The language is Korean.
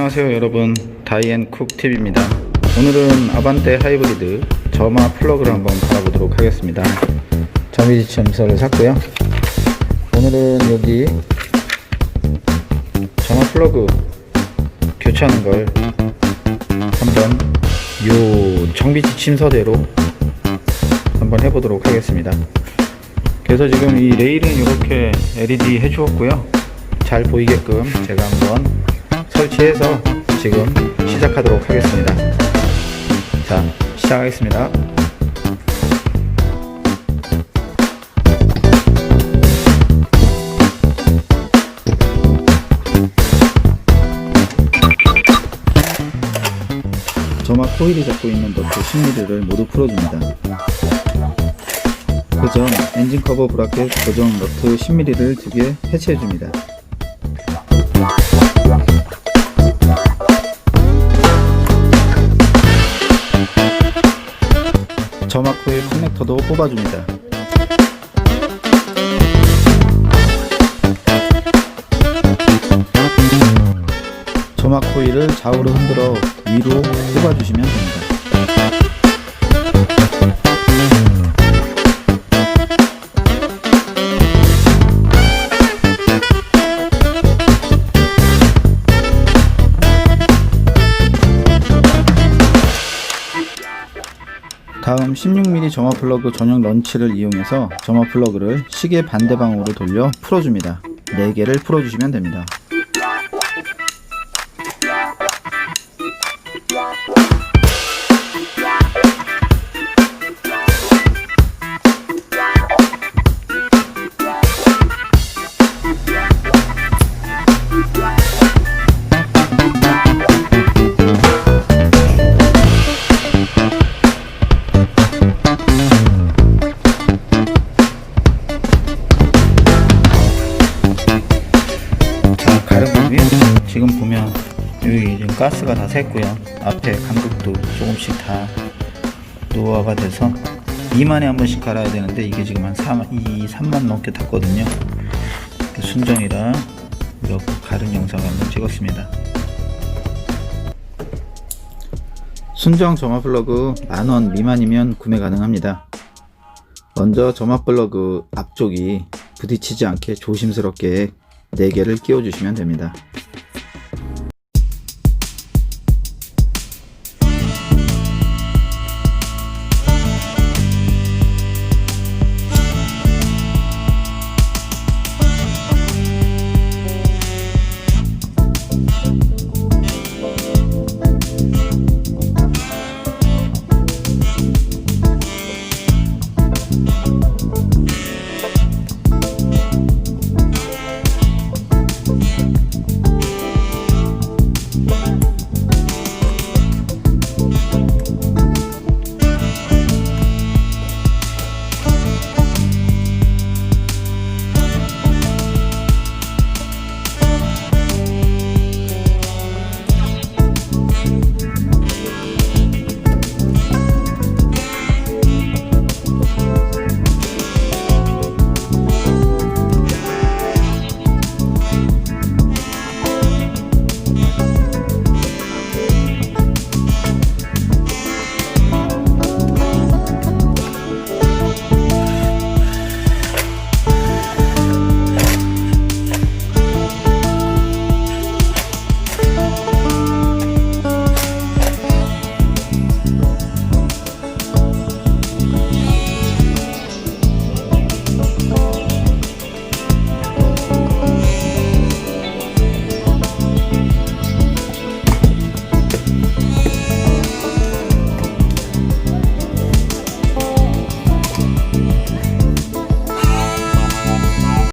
안녕하세요 여러분, 다이앤쿡TV입니다. 오늘은 아반떼 하이브리드 점화 플러그를 한번 갈아보도록 하겠습니다. 점이지 점서를 샀고요. 오늘은 여기 점화 플러그 교체하는 걸 한번 요 정비지 침서대로 한번 해보도록 하겠습니다. 그래서 지금 이 레일은 이렇게 LED 해주었고요. 잘 보이게끔 제가 한번 설치해서 지금 시작하도록 하겠습니다. 자, 시작하겠습니다. 점화 코일이 잡고 있는 너트 10mm를 모두 풀어줍니다. 그 전 엔진 커버 브라켓 고정 너트 10mm를 2개 해체해줍니다. 점화 코일 커넥터도 뽑아줍니다. 점화 코일을 좌우로 흔들어 위로 뽑아주시면 됩니다. 다음 16mm 점화 플러그 전용 런치를 이용해서 점화 플러그를 시계 반대방으로 돌려 풀어줍니다. 4개를 풀어주시면 됩니다. 지금 보면 여기 지금 가스가 다 샜고요. 앞에 간극도 조금씩 다 노화가 돼서 2만에 한 번씩 갈아야 되는데 이게 지금 한 3만 넘게 탔거든요. 순정이라 이렇게 가른 영상을 한번 찍었습니다. 순정 점화 플러그 10,000원 미만이면 구매 가능합니다. 먼저 점화 플러그 앞쪽이 부딪히지 않게 조심스럽게 4개를 끼워 주시면 됩니다.